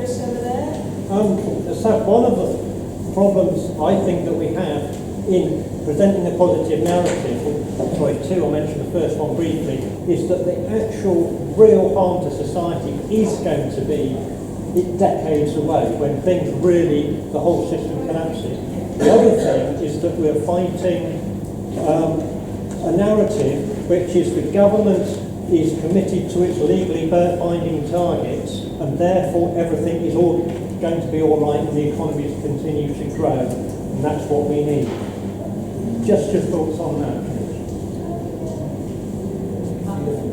Chris over there. So one of the problems I think that we have in presenting a positive narrative, two, I'll mention the first one briefly, is that the actual real harm to society is going to be decades away when things really, the whole system collapses. The other thing is that we're fighting a narrative which is the government is committed to its legally binding targets and therefore everything is all going to be all right and the economy will continue to grow, and that's what we need. Just your thoughts on that, please.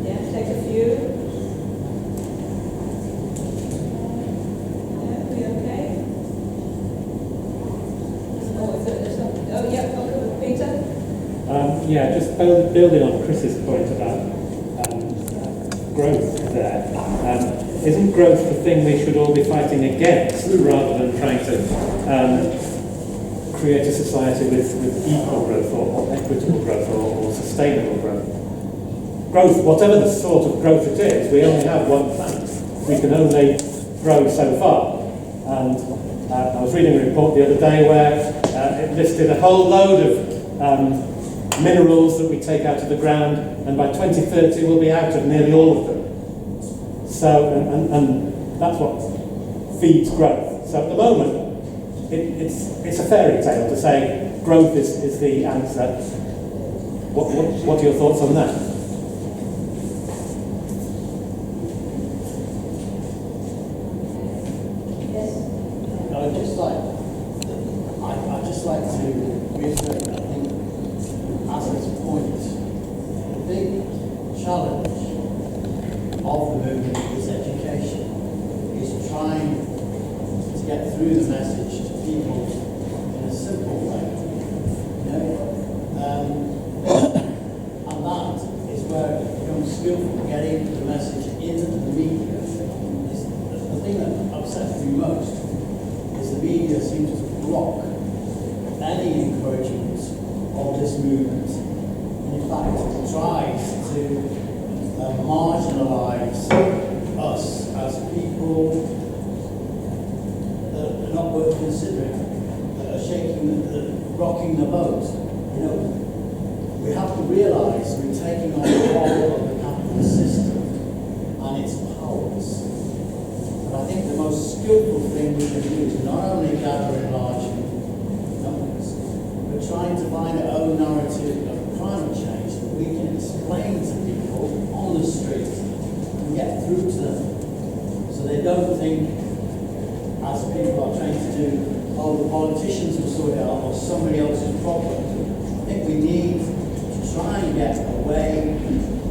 Yeah, take a few. Yeah, we okay? Oh, yeah, okay, Peter? Yeah, just building on Chris's point about growth there. Isn't growth the thing we should all be fighting against rather than trying to create a society with equal growth or equitable growth or sustainable growth? Growth, whatever the sort of growth it is, we only have one planet. We can only grow so far. And I was reading a report the other day where it listed a whole load of minerals that we take out of the ground, and by 2030 we'll be out of nearly all of them. So, and that's what feeds growth. So at the moment, it's a fairy tale to say growth is the answer. What are your thoughts on that? I'd just like to reiterate, I think, Alan's point. The big challenge of the movement is education. Is trying to get through the message to people in a simple way. You know? And that is where it becomes skillful, getting the message into the media. The thing that upsets me most is the media seems to block any encouragement of this movement. In fact, it tries to marginalise us as people that are not worth considering, that are rocking the boat. You know, we have to realise we're taking on the role of the capitalist system and its powers. And I think the most skillful thing we can do is not only gather in large numbers, but trying to find our own narrative of climate change that we can explain to people on the street and get through to them, so they don't think, as people are trained to do, oh, the politicians will sort it out or somebody else's problem. I think we need to try and get a way,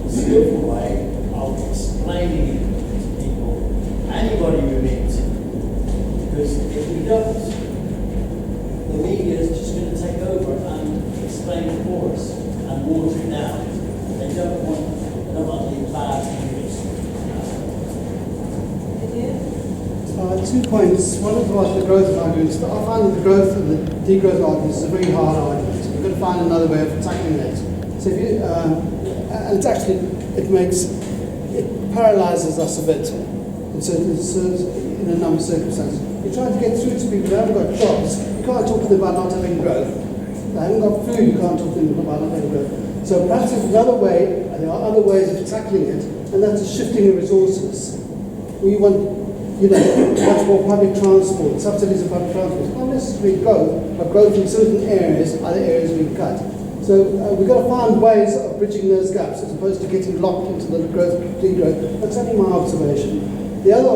a skillful way of explaining it to people, anybody we meet, because if we don't, the media is just going to take over and explain it for us and water it down. They don't want the bad news. 2 points. One is about the growth arguments. I find that the growth and the degrowth arguments is a very hard argument. We've got to find another way of tackling it. So if you, and it's actually, it paralyzes us a bit in a number of circumstances. You're trying to get through to people who haven't got jobs. You can't talk to them about not having growth. They haven't got food, you can't talk to them about not having growth. So perhaps there's another way, and there are other ways of tackling it, and that's shifting the resources. We want, much more public transport, subsidies of public transport. Not necessarily growth, but growth in certain areas, other areas being cut. So we've got to find ways of bridging those gaps as opposed to getting locked into the growth, degrowth. That's only my observation. The other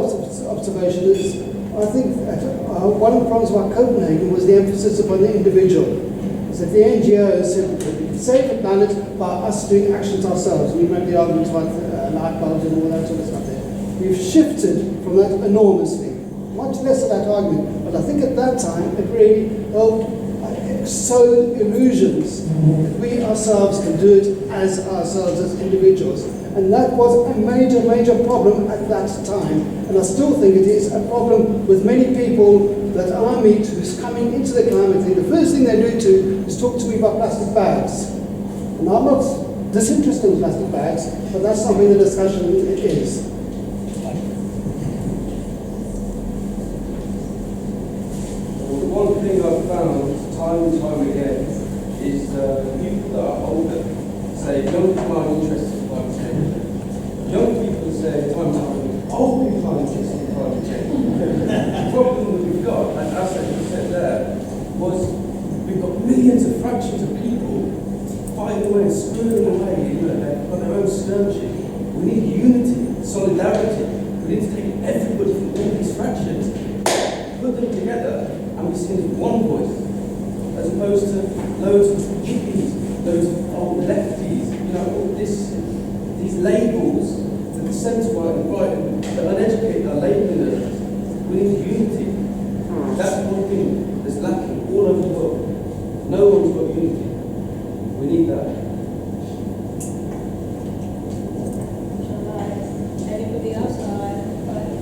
observation is, I think one of the problems about Copenhagen was the emphasis upon the individual. Is that the NGOs said we can save the planet by us doing actions ourselves. We remember the arguments about light bulbs and all that sort of stuff there. We've shifted from that enormously. Much less of that argument. But I think at that time it really helped sow illusions that we ourselves can do it as ourselves, as individuals. And that was a major, major problem at that time. And I still think it is a problem with many people that I meet who's coming into the climate thing. The first thing they do is talk to me about plastic bags. And I'm not disinterested in plastic bags, but that's something the discussion is. away and squirreling away, they've got their own skirmishing. We need unity, solidarity. We need to take everybody from all these fractions, put them together, and we sing as one voice, as opposed to loads of hippies, loads of old lefties, all these labels that the centre and right and the uneducated are labelling us. We need unity. That's one thing that's lacking all over the world. No one's got unity. We need that. Anybody else?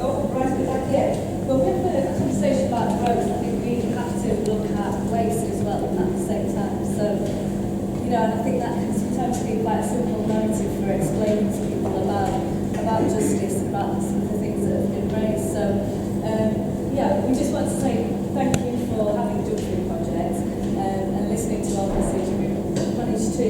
Oh, right, back here. Well, with the conversation about growth, I think we have to look at waste as well at the same time. So, and I think that can sometimes be quite a simple narrative for explaining to people about justice, about some of the things that have been raised. So, we just want to say thank you for having done the project and listening to our message. We've managed to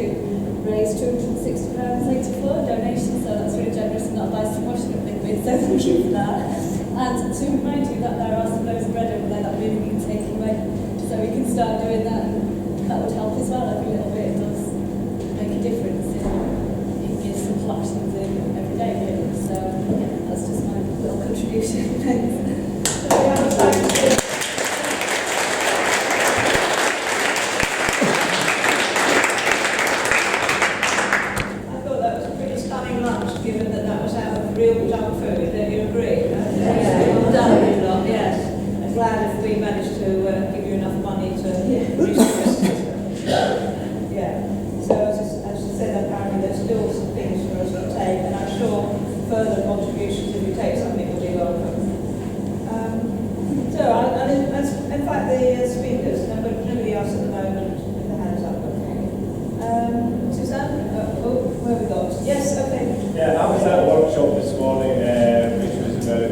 raise £260.84 donations, so that's really generous and not buy some washing up liquid, so thank you for that. And to remind you that there are some loaves of bread over there that really need taking away, so we can start doing that, and that would help as well. Every little bit does make a difference in gives some actions in every day, really. So that's just my little contribution. Thanks. So we have time to given that was out of real junk food, don't you agree? Well done, you lot, yes. I'm glad if we managed to give you enough money to resource it. Yeah. So as I said, apparently there's still some things for us to take, and I'm sure further contributions, if you take something, will be welcome. In fact, the speakers, nobody else at the moment with their hands up. Suzanne? Where have we got? Yes, okay. Yeah, I was at a workshop this morning which was about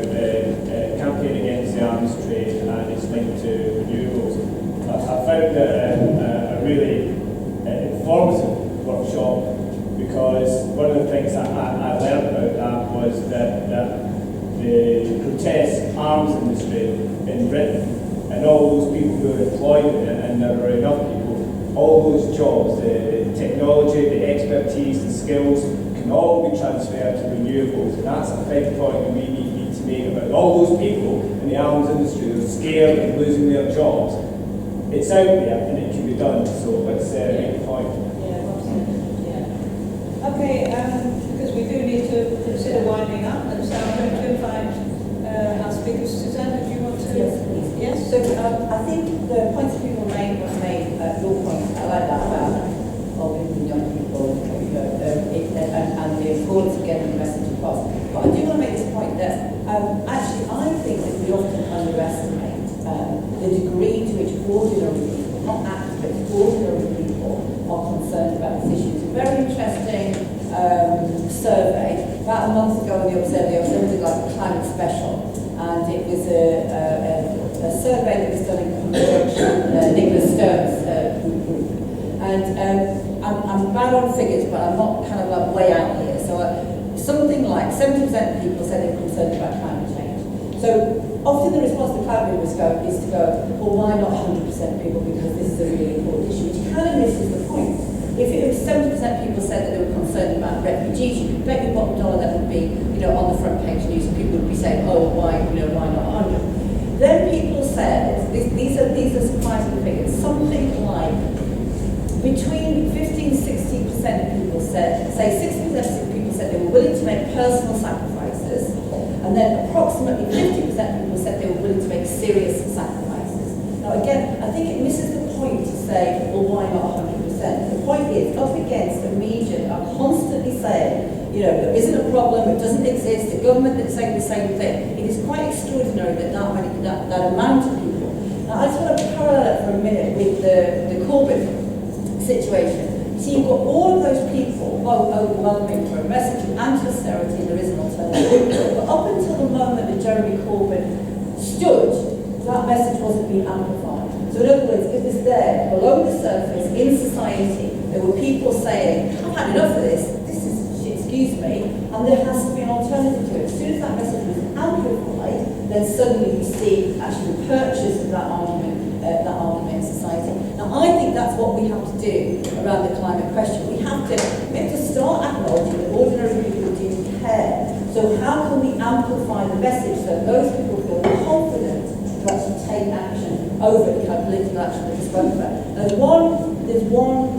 campaign against the arms trade and its link to renewables. I found it a really informative workshop because one of the things I learned about that was that the grotesque arms industry in Britain and all those people who are employed in it, and there are enough people, all those jobs, the technology, the expertise, the skills can all be transferred to renewables, and that's a big point that we need to make about all those people in the arms industry who are scared of losing their jobs. It's out there and it can be done, so let's make the point. Yeah, absolutely. Yeah. Okay, because we do need to consider winding up, and so I'm going to invite our speakers. Suzanne, do you want to? Yes, please. Yes? So I think the points people made was made at your point. I like that about old people, young people, and the importance of getting the message across. But I do want to make this point that actually I think that we often underestimate the degree to which ordinary people, not activists, ordinary people are concerned about this issue. It's a very interesting survey. About a month ago in the Observer did like a climate special, and it was a survey that was done in conjunction with Nicholas Stern's group. And I'm bad on figures, but I'm not kind of like way out here. So something like 70% of people said they're concerned about climate change. So often the response to climate movements is to go, well, why not 100% people? Because this is a really important issue, which kind of misses the point. If it was 70% people said that they were concerned about refugees, you could bet your bottom dollar that would be, on the front page news, and people would be saying, oh, why not 100? Then people said, these are surprising figures, something like between 15 and 16% of people said, say 60% of people said they were willing to make personal sacrifices, and then approximately 50% of people said they were willing to make serious sacrifices. Now again, I think it misses the point to say, well, why not 100%? The point is, up against a media that are constantly saying, there isn't a problem, it doesn't exist, the government is saying the same thing. It is quite extraordinary that that amount of people. Now I just want to parallel it for a minute with the Corbyn situation. So you've got all of those people overwhelming for a message of anti-austerity, there is an alternative. But up until the moment that Jeremy Corbyn stood, that message wasn't being amplified. So in other words, it was there, below the surface, in society, there were people saying, I've had enough of this is shit, excuse me, and there has to be an alternative to it. As soon as that message was amplified, then suddenly we see actually the purchase of that argument that argument in society. Now, I think that's what we have to do around the climate question. We have to start acknowledging that ordinary people do care. So how can we amplify the message so that those people feel confident to actually take action over the kind of political action that we spoke about? There's one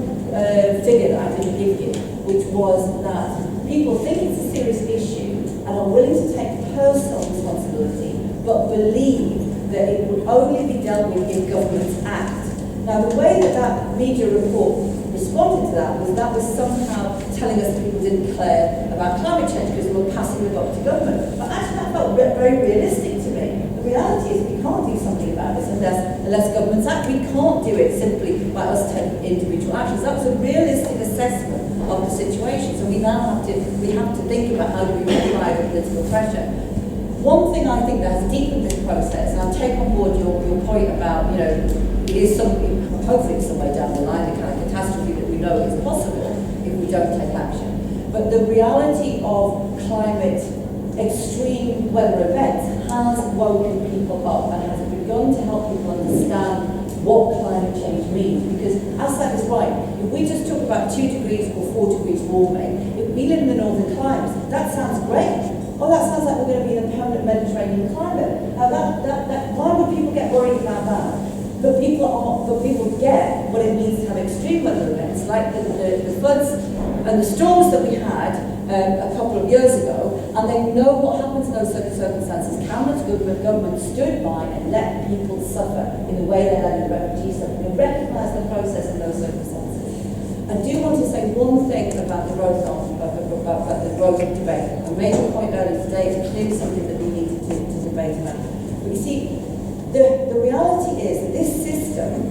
figure that I didn't give you, which was that people think it's a serious issue and are willing to take personal responsibility, but believe that it would only be dealt with if governments act. Now, the way that media report responded to that was somehow telling us that people didn't care about climate change because they were passing the buck to government. But actually, that felt very realistic to me. The reality is we can't do something about this unless governments act. We can't do it simply by us taking individual actions. That was a realistic assessment of the situation. So we now have to think about how do we apply the political pressure. One thing I think that has deepened this process, and I'll take on board your point about, it is something, hopefully somewhere down the line, the kind of catastrophe that we know is possible if we don't take action. But the reality of climate extreme weather events has woken people up and has begun to help people understand what climate change means. Because Assad is right, if we just talk about 2 degrees or 4 degrees warming, if we live in the northern climes, that sounds great. Oh, that sounds like we're going to be in a permanent Mediterranean climate. Now why would people get worried about that? But people get what it means to have extreme weather events, like the floods and the storms that we had a couple of years ago, and they know what happens in those circumstances. Cameron's government stood by and let people suffer in the way they let the refugees suffer. They recognise the process in those circumstances. I do want to say one thing about the growth debate. I made a point earlier today, it's clearly something that we need to debate about. But you see, the reality is that this system,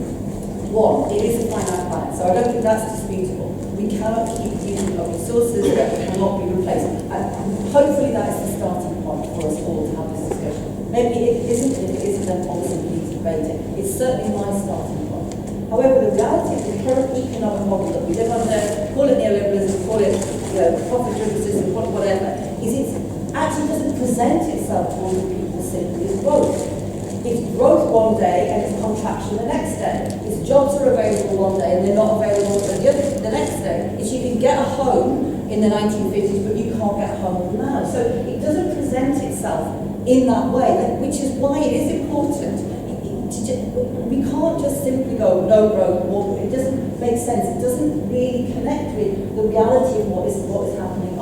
one, it is a finite planet, so I don't think that's disputable. We cannot keep using up resources that cannot be replaced. And hopefully that is the starting point for us all to have this discussion. Maybe it isn't, and if it isn't, then obviously we need to debate it. It's certainly my starting point. However, the reality of the current economic model that we live under, call it neoliberalism, call it profit-driven system, whatever, is it actually doesn't present itself to all the people simply as growth. It's growth one day and it's contraction the next day. It's jobs are available one day and they're not available the next day. It's you can get a home in the 1950s, but you can't get a home now. So it doesn't present itself in that way, which is why it is important. We can't just simply go no growth, more. It doesn't make sense. It doesn't really connect with the reality of what is happening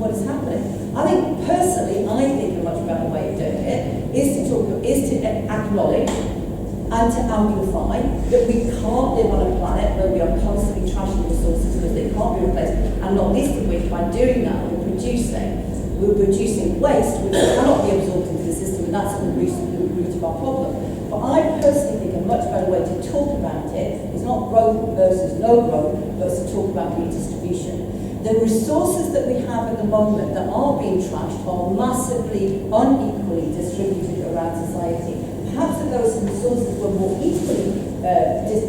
what is happening. I think personally, I think a much better way of doing it is to acknowledge and to amplify that we can't live on a planet where we are constantly trashing resources because they can't be replaced, and not least of which by doing that we're producing waste which cannot be absorbed into the system, and that's the root of our problem. But I personally think a much better way to talk about it is not growth versus no growth, but to talk about redistribution. The resources that we have at the moment that are being trashed are massively unequally distributed around society. Perhaps if those resources were more equally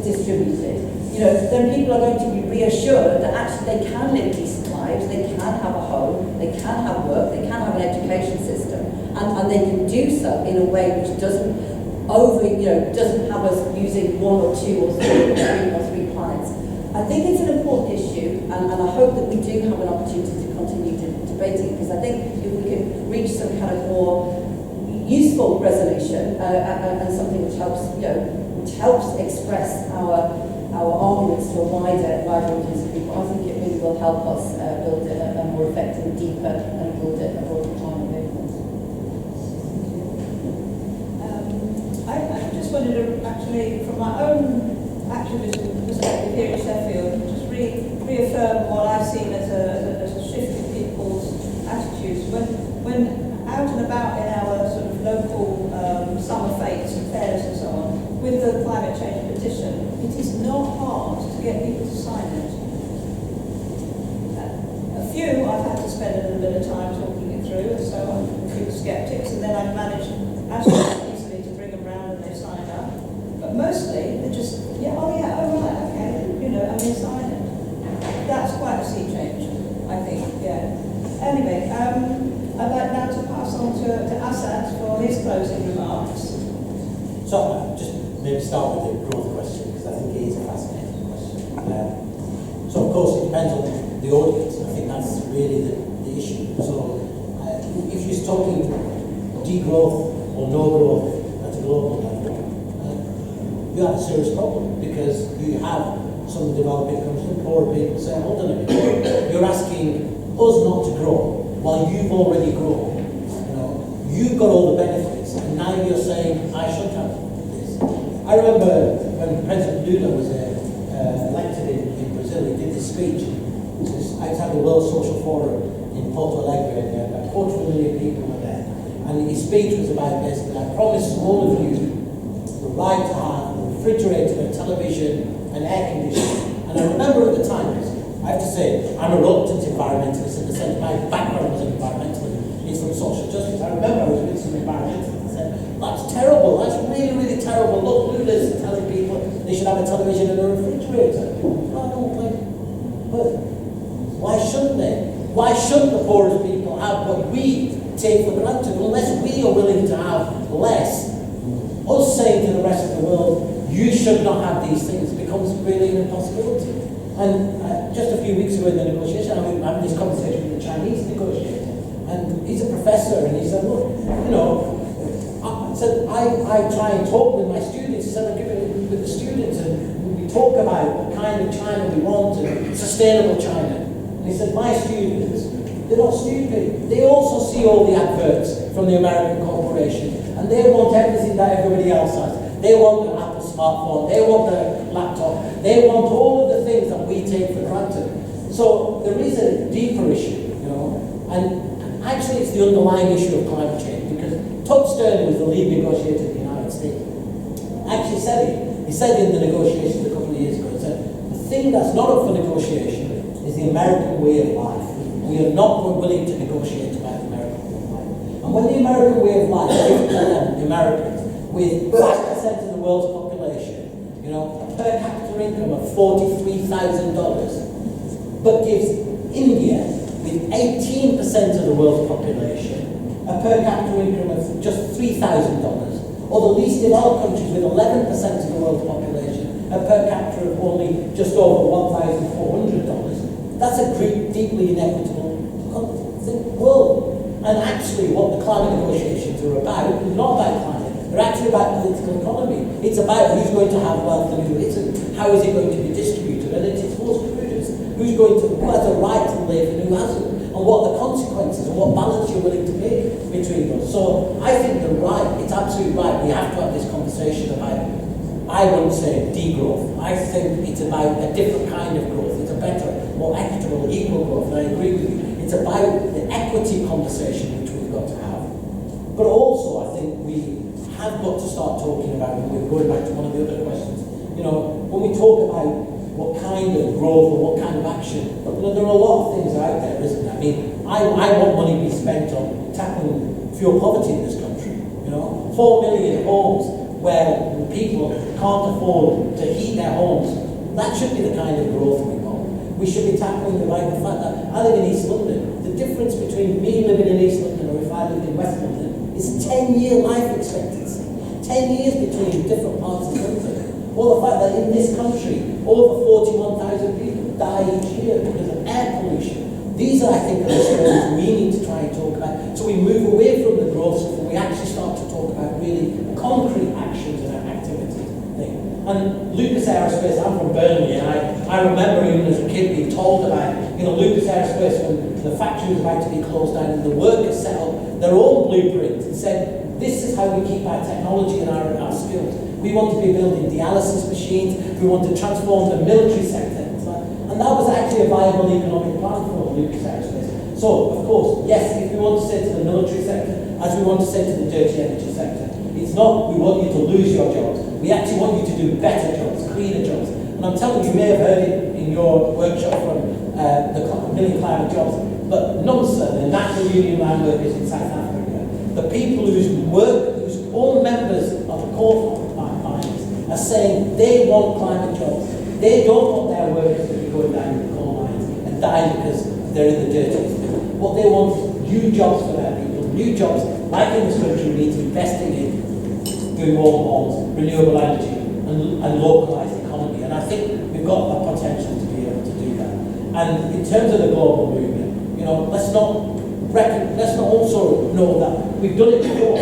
distributed, then people are going to be reassured that actually they can live decent lives, they can have a home, they can have work, they can have an education system, and they can do so in a way which doesn't have us using 1 or 2 or 3 planets. I think it's an important issue, and I hope that we do have an opportunity to continue debating it, because I think if we can reach some kind of more useful resolution and something which helps express our arguments to a wider audience of people, I think it really will help us build a more effective, deeper, and broader climate movement. I just wanted to actually, from my own activism perspective here in Sheffield, just reaffirm what I've seen as a shift in people's attitudes. When out and about in our sort of local summer fetes and fairs and so on, with the climate change petition, it is not hard to get people to sign it. A few I've had to spend a little bit of time talking it through, and so I'm a few skeptics, and then I've managed actually easily to bring them round and they sign up. But mostly they're just, right, okay, and they sign it. That's quite a sea change, I think, yeah. Anyway, I'd like now to pass on to Assad for his closing remarks. So, just maybe start with the growth question, because I think it is a fascinating question. So of course it depends on the audience. I think that's really the issue. So if you're talking degrowth or no growth at a global level, you have a serious problem, because you have some developing countries and poorer people saying, hold on a minute, you're asking us not to grow while you've already grown. You've got all the benefits, and now you're saying I should have this. I remember when President Lula was elected in Brazil, he did this speech outside the World Social Forum in Porto Alegre, and about 4 million people were there. And his speech was about basically, I promise all of you the right to have a refrigerator, a television, and air conditioning. And I remember at the time, I have to say, I'm a reluctant environmentalist in the sense my background was environmentalist, it's from social justice. I remember I was with some environmentalists and said, that's terrible, that's really, really terrible. Look, Lula's telling people they should have a television and a refrigerator. But why shouldn't they? Why shouldn't the poorest people have what we take for granted? Unless we are willing to have less, us saying to the rest of the world, you should not have these things, becomes really an impossibility. And just a few weeks ago in the negotiation, I'm having this conversation with the Chinese negotiator, and he's a professor, and he said, look, I try and talk with my students. He said, I'm giving it with the students, and we talk about what kind of China we want, and sustainable China. And he said, my students, they're not stupid. They also see all the adverts from the American corporation, and they want everything that everybody else has. They want the Apple smartphone, they want the laptop, they want all of the things that we take for granted. So there is a deeper issue, and actually it's the underlying issue of climate change, because Todd Stern, who was the lead negotiator in the United States, actually said it. He said in the negotiations a couple of years ago, he said, the thing that's not up for negotiation is the American way of life. We are not willing to negotiate about the American way of life. And when the American way of life gives the Americans with 5% of the world's population, a per capita income of $43,000, but gives India, with 18% of the world's population, a per capita income of just $3,000, or the least developed countries with 11% of the world's population, a per capita of only just over $1,400. That's a deeply inequitable world. And actually what the climate negotiations are about is not about climate. They're actually about political economy. It's about who's going to have wealth and who isn't. How is it going to be distributed? And it's who's who has a right to live and who hasn't. And what the consequences and what balance you're willing to make between those. So I think they're right. It's absolutely right. We have to have this conversation about, I wouldn't say degrowth. I think it's about a different kind of growth. It's a better, more equitable, equal growth. And I agree with you. It's about the equity conversation which we've got to have. But also, I think we have got to start talking about, and we're going back to one of the other questions, when we talk about what kind of growth or what kind of action, there are a lot of things out there, isn't there? I mean, I want money to be spent on tackling fuel poverty in this country. 4 million homes where people can't afford to heat their homes. That should be the kind of growth we want. We should be tackling the fact that I live in East London. The difference between me living in East London or if I lived in West London is 10-year life expectancy. 10 years between different parts of the country. Or the fact that in this country, over 41,000 people die each year because of air pollution. These are, I think, the stories we need to try and talk about. So we move away from the growth so we actually start to talk about really concrete actions and activities. And Lucas Aerospace, I'm from Burnley, and I remember even as a kid being told about, Lucas Aerospace when the factory was about to be closed down, and the workers set up their own blueprint and said, this is how we keep our technology and our skills. We want to be building dialysis machines, we want to transform the military sector. And that was actually a viable economic plan for Lucas Aerospace. So, of course, yes, if we want to say to the military sector, as we want to say to the dirty energy sector, it's not we want you to lose your jobs. We actually want you to do better jobs, cleaner jobs. And I'm telling you, you may have heard it in your workshop from the Million Climate Jobs, but NUMSA, the National Union of Land Workers in South Africa, the people whose all members of the coal miners are saying they want climate jobs. They don't want their workers to be going down in the coal mines and dying because they're in the dirtiest bit. What they want is new jobs for their people, new jobs like in this country we need to invest in doing warm homes, renewable energy, and localise the economy. And I think we've got the potential to be able to do that. And in terms of the global movement, you know, let's not also know that we've done it before.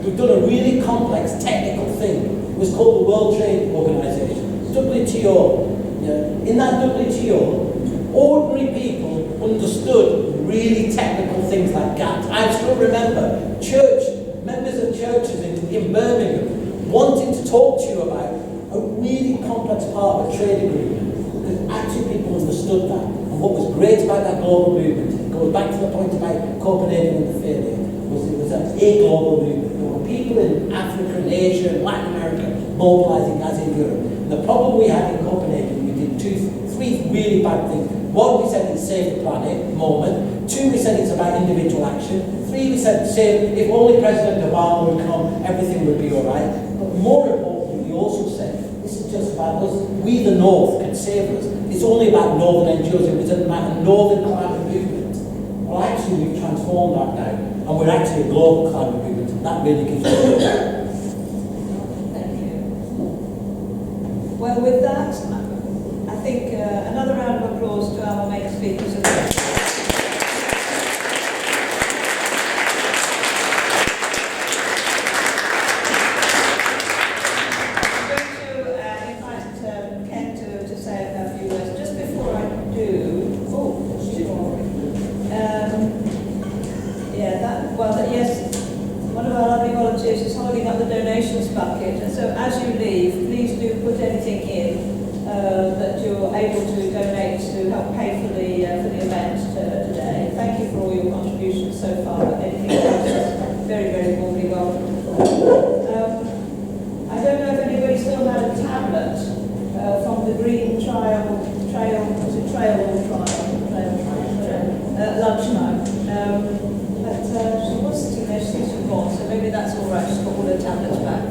We've done a really complex technical thing. It was called the World Trade Organization, WTO. Yeah. In that WTO, ordinary people understood really technical things like GATT. I still remember members of churches in Birmingham wanting to talk to you about a really complex part of a trade agreement, because actually people understood that. And what was great about that global movement, it goes back to the point about Copenhagen and the failure, was it was a global movement. There were people in Africa and Asia and Latin America mobilizing as in Europe. And the problem we had in Copenhagen, we did three really bad things. One, we said it's save the planet, moment. Two, we said it's about individual action. Three, we said if only President Obama would come, everything would be all right. But more importantly, we also said, this is just about us. We, the North, can save us. It's only about Northern NGOs. It was about a Northern climate movement. Well, actually, we've transformed that now. And we're actually a global climate movement. And that really gives us hope. Thank you. Well, with that, I think another round of applause to our main speakers. Bucket. And so as you leave, please do put anything in that you're able to donate to help pay for the event today. Thank you for all your contributions so far. Anything else is very, very warmly welcome. I don't know if anybody still had a tablet from the Green Trail lunchtime. But she was sitting there, she's gone, so maybe that's all right. She's got all her tablets back.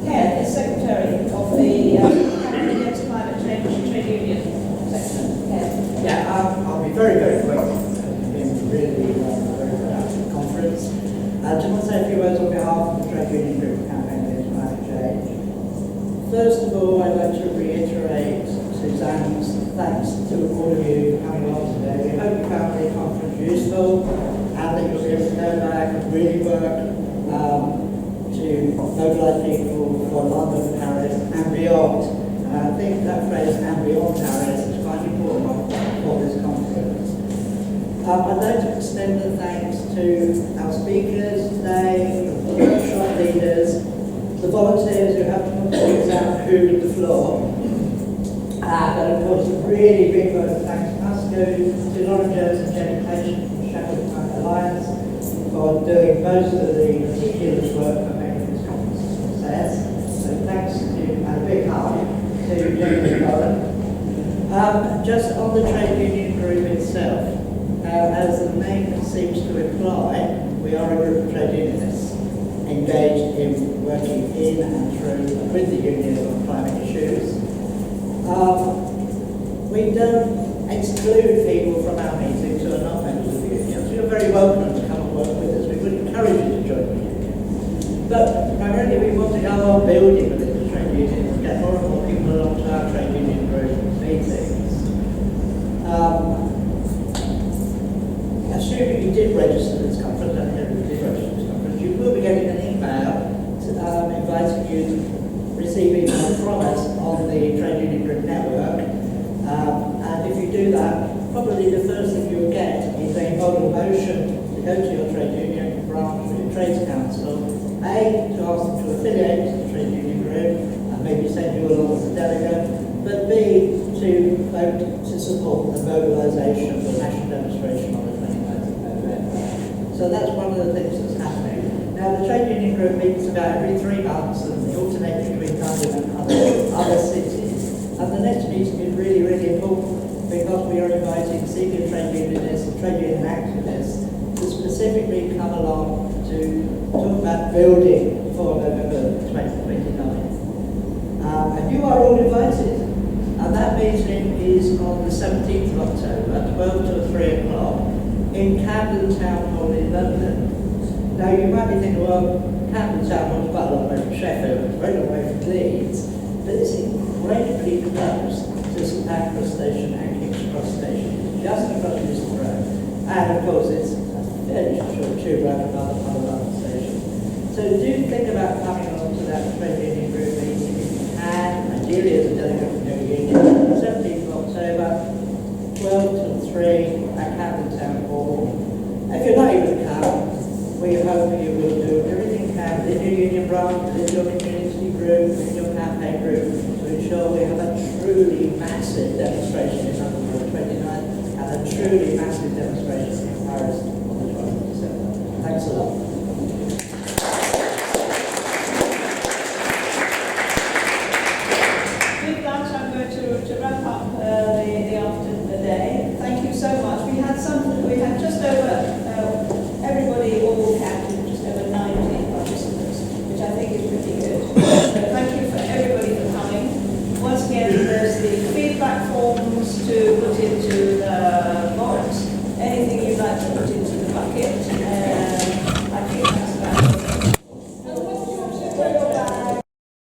Ken is Secretary of the Campaign Against Climate Change Trade Union section. Ken. Yeah, I'll be very, very quick. It's been really very productive conference. I just want to say a few words on behalf of the Trade Union Group Campaign Against Climate Change. First of all, I'd like to reiterate Suzanne's thanks to all of you for coming along today. We hope you found the conference useful and that you'll be able to go back and really work to mobilise people for London, Paris and beyond. And I think that phrase, and beyond Paris, is quite important for this conference. I'd like to extend the thanks to our speakers today, the workshop leaders, the volunteers who have put things out who the floor. But of course, a really big vote of thanks must go to Lauren Jones and Jenny Clayton from Sheffield Alliance for doing most of the meticulous work for making this conference a success. So thanks to, and a big hug to Jenny and Lauren. Just on the trade union group itself, as the name seems to imply, we are a group of trade unionists engaged in working in and through with the union on climate issues. We don't exclude people from our meetings who are not members of the union. So you're very welcome to come and work with us. We would encourage you to join the union. But primarily we want to go on building within the trade union and get more and more people along to our trade union group meetings. Assuming you did register this conference, I don't know if you did register this conference, you will be getting an email inviting you to receive email from us on the Trade Union Group network. And if you do that, probably the first thing you'll get is a model motion to go to your trade union branch or your trades council, A, to ask them to affiliate to the Trade Union Group and maybe send you along as a delegate, but B, to vote to support the mobilisation of the national demonstration on the 29th of November. So that's one of the things that's happening. Now, the Trade Union Group meets about every 3 months and they alternate between London and other cities. And the next meeting is really, really important because we are inviting senior trade unionists and trade union activists to specifically come along to talk about building for November 2029. And you are all invited. And that meeting is on the 17th of October, 12 till 3 o'clock, in Camden Town Hall in London. Now you might be thinking, well, Camden Town was quite a long way from Sheffield, it's very long way from Leeds, but it's incredibly close to St Pancras Station and King's Cross Station, just across Euston Road. And of course it's a fairly short tube ride from another part of London Station. So do think about coming along to that trade union group meeting if you can, ideally as a delegate from your union, 17th of October, 12 till 3 at Camden Town Hall. If you're not able to come, we hope you will do everything you can within your union branch, within your community group, within your campaign group, to ensure we have a truly massive demonstration in London on the 29th and a truly massive demonstration